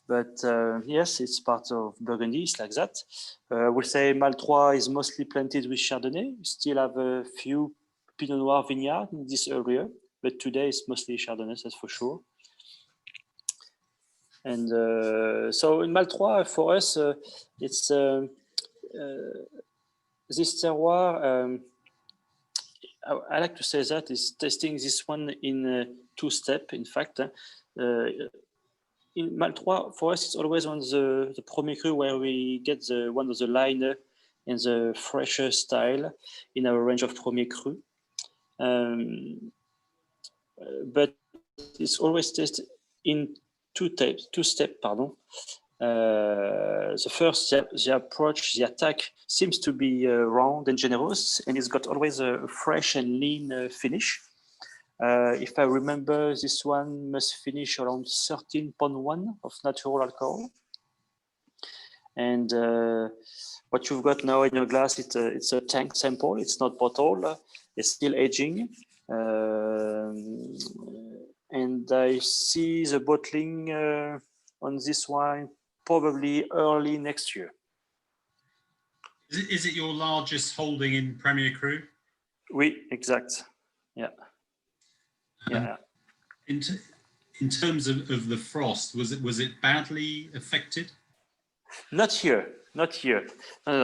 But yes, it's part of Burgundy, it's like that. We'll say Maltroie is mostly planted with Chardonnay. We still have a few Pinot Noir vineyards in this area, but today it's mostly Chardonnay, that's for sure. And so in Maltroie, for us, it's this terroir, I like to say that is testing this one in 2 steps, in fact. In Maltroie, for us, it's always on the Premier Cru where we get one of the liner and the fresher style in our range of Premier Cru. But it's always tested in 2 steps, pardon. The first, the approach, the attack seems to be round and generous, and it's got always a fresh and lean finish. If I remember, this one must finish around 13.1 of natural alcohol. And what you've got now in your glass, it's a tank sample. It's not bottle. It's still aging. And I see the bottling on this wine probably early next year. Is it your largest holding in Premier Cru? Oui, exact. Yeah. Yeah. In terms of the frost, was it badly affected? Not here. No.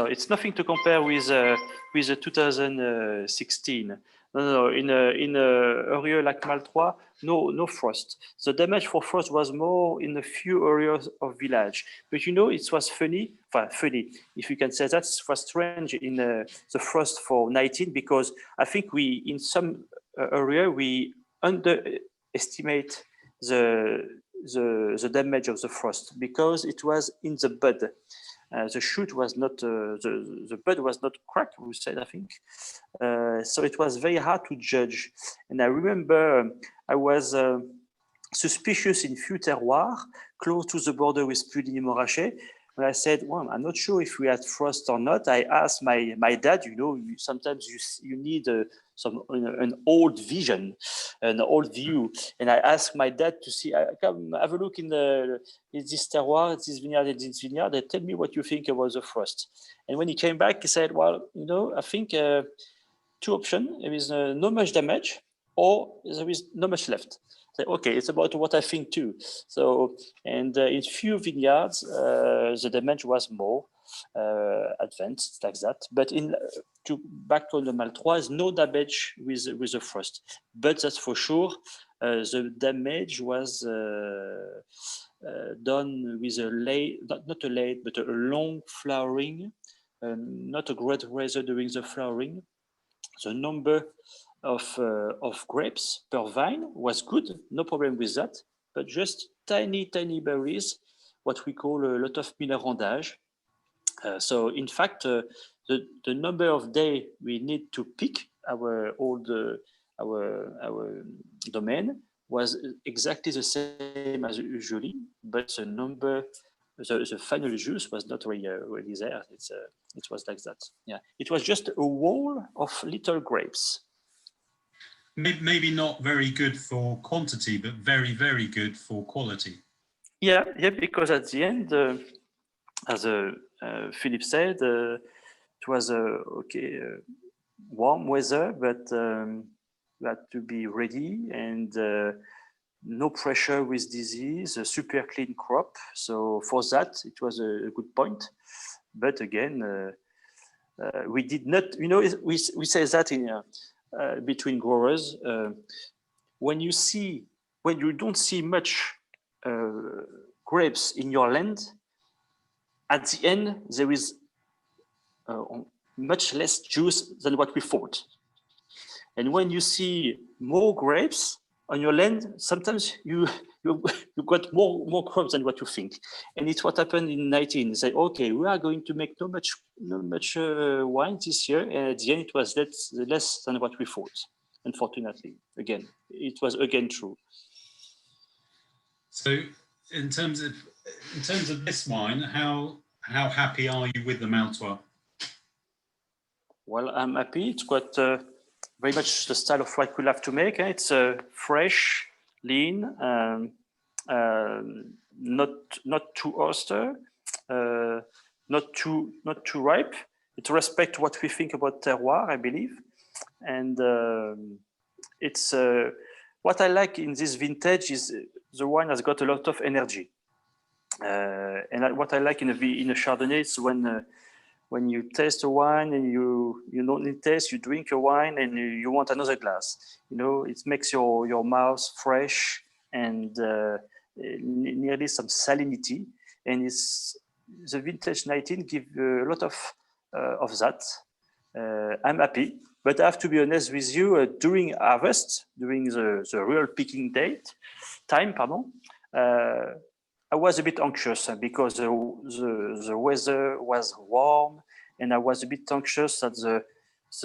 It's nothing to compare with the 2016. No. In a area like Maltroie, no frost. The damage for frost was more in a few areas of village. But you know, it was funny, if you can say that. It was strange in the frost for 19, because I think we, in some area, we underestimate the damage of the frost, because it was in the bud. The shoot was not, the bud was not cracked, we said, I think. So it was very hard to judge. And I remember I was suspicious in few terroirs close to the border with Chassagne-Montrachet. When I said, well, I'm not sure if we had frost or not, I asked my dad, you know, sometimes you need an old vision, an old view. And I asked my dad to see, come have a look in this terroir, this vineyard, and tell me what you think about the frost. And when he came back, he said, well, you know, I think 2 options. There is no much damage, or there is not much left. So, okay, it's about what I think too. So, and in few vineyards, the damage was more advanced, like that. But back to the Maltroie, no damage with the frost. But that's for sure, the damage was done with a late, not a late, but a long flowering, not a great razor during the flowering. The number of grapes per vine was good, no problem with that, but just tiny berries, what we call a lot of minerandage. So in fact, the number of days we need to pick our Domaine was exactly the same as usually, but the number, the final juice was not really there. It was like that. Yeah, it was just a wall of little grapes. Maybe not very good for quantity, but very, very good for quality. Yeah, because at the end, as Philippe said, it was warm weather, but we had to be ready and no pressure with disease, a super clean crop. So for that, it was a good point. But again, we did not, we say that in between growers, when you don't see much grapes in your land, at the end, there is much less juice than what we thought. And when you see more grapes on your land, sometimes you got more crops than what you think. And it's what happened in 19. They say, okay, we are going to make no much wine this year. And at the end, it was less than what we thought. Unfortunately, again, it was again true. So, in terms of this wine, how happy are you with the Maltroie? Well, I'm happy. It's got very much the style of what we love to make. It's fresh, lean, not too oyster, not too ripe. It respects what we think about terroir, I believe, and it's what I like in this vintage is the wine has got a lot of energy, and what I like in a Chardonnay is when you taste a wine and you don't need taste, you drink a wine and you want another glass. It makes your mouth fresh and nearly some salinity. And the vintage 19 gives a lot of that. I'm happy, but I have to be honest with you. During harvest, during the real picking time, I was a bit anxious because the weather was warm, and I was a bit anxious that the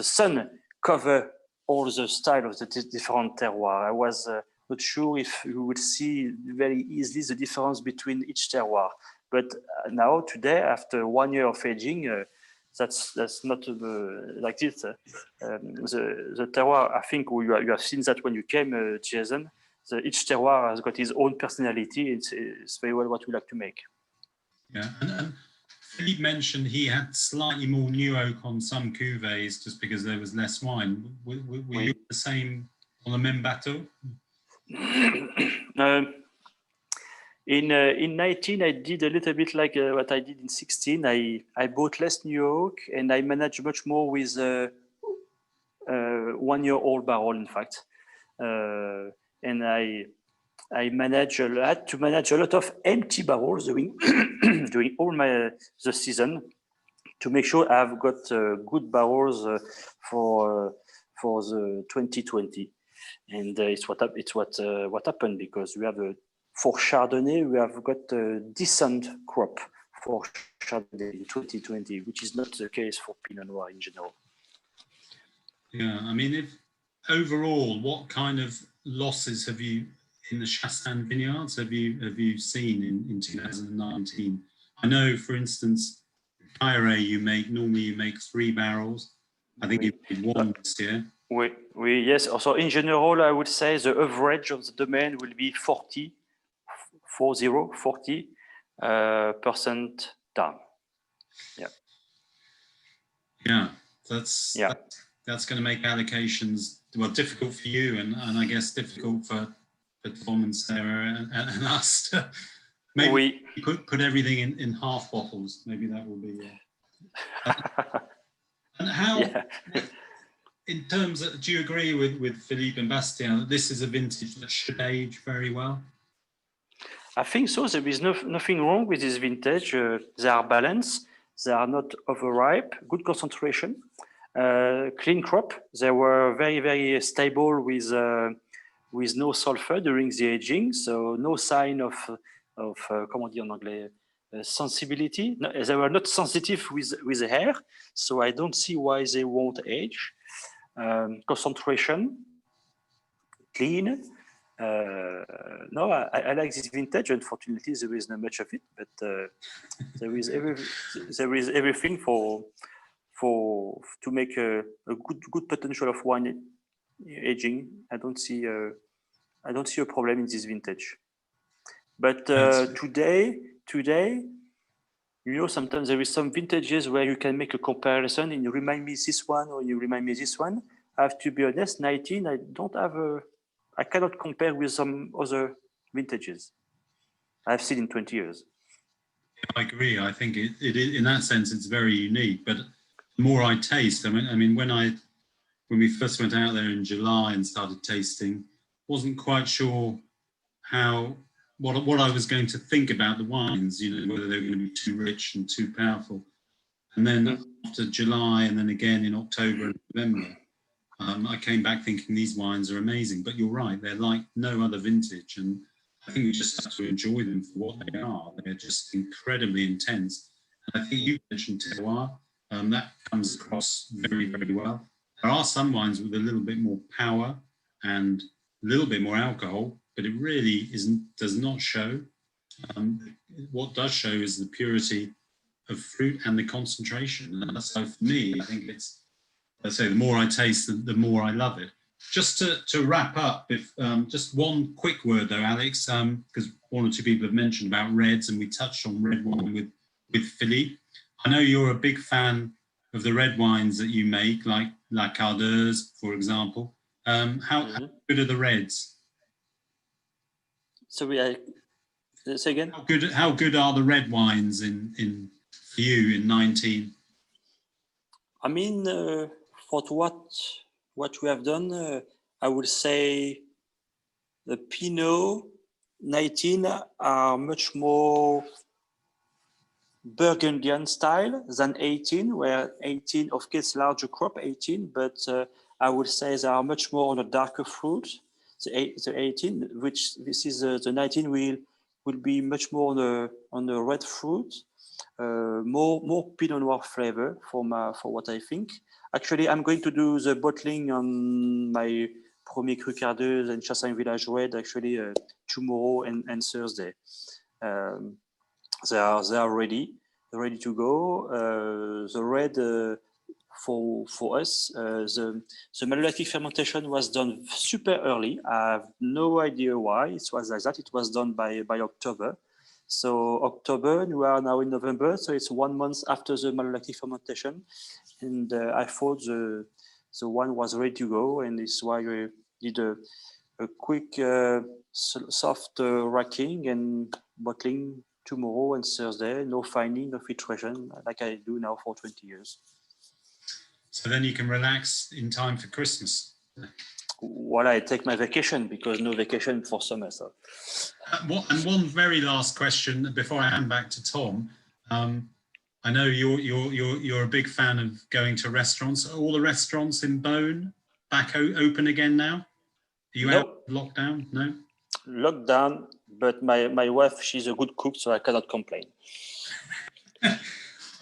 sun cover all the style of the different terroir. I was not sure if you would see very easily the difference between each terroir. But now, today, after 1 year of aging, that's not like this. The terroir, I think you have seen that when you came, Jason. Each terroir has got his own personality. It's very well what we like to make. Yeah, and Philippe mentioned he had slightly more new oak on some cuvées just because there was less wine. Were you the same on the même bateau? In 19, I did a little bit like what I did in 16. I bought less new oak and I managed much more with 1 year old barrel, in fact. And I managed to manage a lot of empty barrels during all the season to make sure I've got good barrels for the 2020. And it's what happened, because we have for Chardonnay we have got a decent crop for Chardonnay in 2020, which is not the case for Pinot Noir in general. Yeah, I mean, overall, what kind of losses have you in the Chassagne vineyards have you seen in 2019? I know, for instance, Kyre you make 3 barrels. I think you made 1 this year. Yes. Also, in general, I would say the average of the Domaine will be 40% down. Yeah. Yeah, that's going to make allocations difficult for you, and I guess difficult for Performance Sarah and us. Maybe put everything in half bottles. Maybe that will be. And how, in terms of, do you agree with Philippe and Bastien that this is a vintage that should age very well? I think so. There is nothing wrong with this vintage. They are balanced. They are not overripe. Good concentration. Clean crop. They were very, very stable with no sulfur during the aging. So no sign of comment dire en anglais, sensibility. No, they were not sensitive with the hair. So I don't see why they won't age. Concentration, clean. No, I like this vintage. Unfortunately, there is not much of it, but there is everything to make a good potential of wine aging. I don't see a problem in this vintage. But today, sometimes there is some vintages where you can make a comparison and you remind me this one or you remind me this one. I have to be honest, 19, I cannot compare with some other vintages I've seen in 20 years. I agree. I think it in that sense, it's very unique. But the more I taste, I mean, when we first went out there in July and started tasting, wasn't quite sure what I was going to think about the wines. Whether they were going to be too rich and too powerful. And then after July, and then again in October and November, I came back thinking these wines are amazing. But you're right; they're like no other vintage, and I think we just have to enjoy them for what they are. They're just incredibly intense. And I think you mentioned terroir. That comes across very, very well. There are some wines with a little bit more power and a little bit more alcohol, but it really does not show. What does show is the purity of fruit and the concentration. And so for me, I think it's, let's say, the more I taste, the more I love it. Just to wrap up, if just one quick word though, Alex, because one or two people have mentioned about reds, and we touched on red wine with Philippe. I know you're a big fan of the red wines that you make, like La Cardeuse, for example. How good are the reds? Sorry, say again. How good are the red wines in for you in 19? I mean, for what we have done, I would say the Pinot 19 are much more Burgundian style than 18, where 18, of course, larger crop 18, but I would say they are much more on a darker fruit. The 18, which this is the 19 will be much more on the red fruit, more Pinot Noir flavor for what I think. Actually, I'm going to do the bottling on my Premier Cru Cardeuse and Chassagne Village Red actually tomorrow and Thursday. They are ready to go. The red for us, the malolactic fermentation was done super early. I have no idea why it was like that. It was done by October. So October, we are now in November, so it's 1 month after the malolactic fermentation, and I thought the wine was ready to go, and this is why we did a quick soft racking and bottling tomorrow and Thursday. No fining, no filtration, like I do now for 20 years. So then you can relax in time for Christmas. Well, I take my vacation because no vacation for summer. So. And one very last question before I hand back to Tom. I know you're a big fan of going to restaurants. Are all the restaurants in Beaune back open again now? Are you out of lockdown? No? Lockdown, but my wife, she's a good cook, so I cannot complain.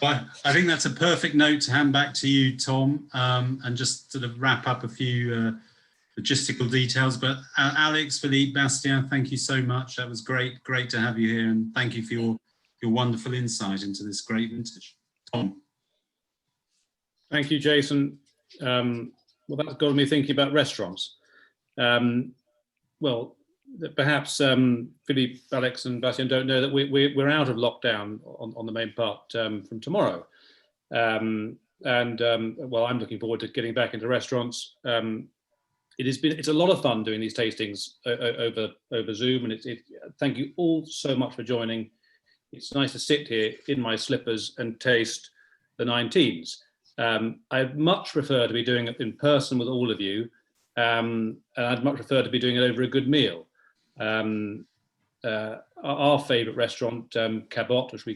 Well, I think that's a perfect note to hand back to you, Tom, and just sort of wrap up a few logistical details. But Alex, Philippe, Bastien, thank you so much. That was great to have you here, and thank you for your wonderful insight into this great vintage. Tom. Thank you, Jason. Well, that's got me thinking about restaurants. Well, perhaps Philippe, Alex, and Bastien don't know that we're out of lockdown on the main part from tomorrow. Well, I'm looking forward to getting back into restaurants. It's a lot of fun doing these tastings over Zoom, and thank you all so much for joining. It's nice to sit here in my slippers and taste the 19s. I'd much prefer to be doing it in person with all of you, and I'd much prefer to be doing it over a good meal. Our favourite restaurant, Cabot, which we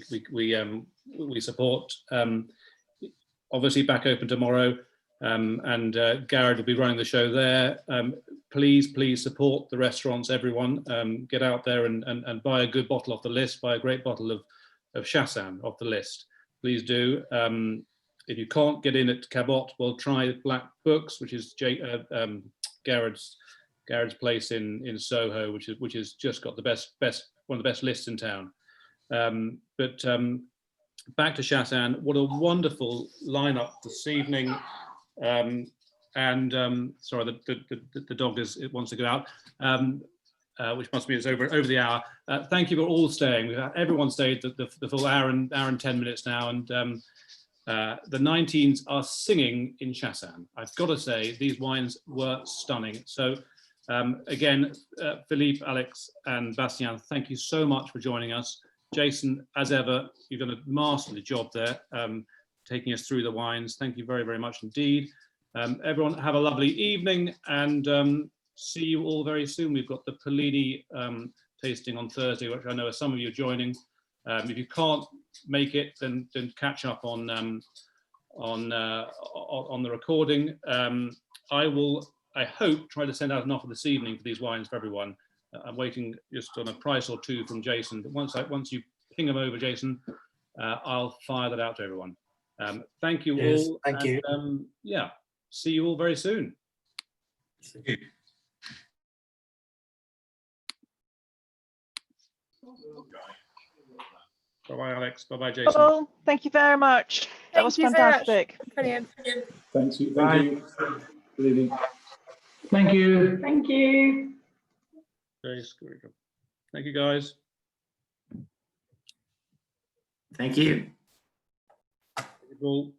support, obviously back open tomorrow, and Garrett will be running the show there. Please support the restaurants, everyone. Get out there and buy a good bottle off the list, buy a great bottle of Chassagne off the list. Please do. If you can't get in at Cabot, well, try Black Books, which is Garrett's Garrett's Place in Soho, which is just got the best one of the best lists in town. But back to Chassagne. What a wonderful lineup this evening. Sorry, the dog wants to go out, which must be it's over the hour. Thank you for all staying. We've had everyone stayed the full hour and 10 minutes now, and the 19s are singing in Chassagne. I've got to say, these wines were stunning. So again, Philippe, Alex, and Bastien, thank you so much for joining us. Jason, as ever, you've done a masterly job there, taking us through the wines. Thank you very, very much indeed. Everyone have a lovely evening, and see you all very soon. We've got the Polini tasting on Thursday, which I know some of you are joining. If you can't make it, then catch up on the recording. I hope, try to send out an offer this evening for these wines for everyone. I'm waiting just on a price or two from Jason, but once you ping them over, Jason, I'll fire that out to everyone. Thank you all. Thank you. Yeah, see you all very soon. Thank you. Bye-bye, Alex. Bye-bye, Jason. Well, thank you very much. That was fantastic. Brilliant. Thank you. Good evening. Thank you. Thank you. Very good. Thank you, guys. Thank you. Thank you all.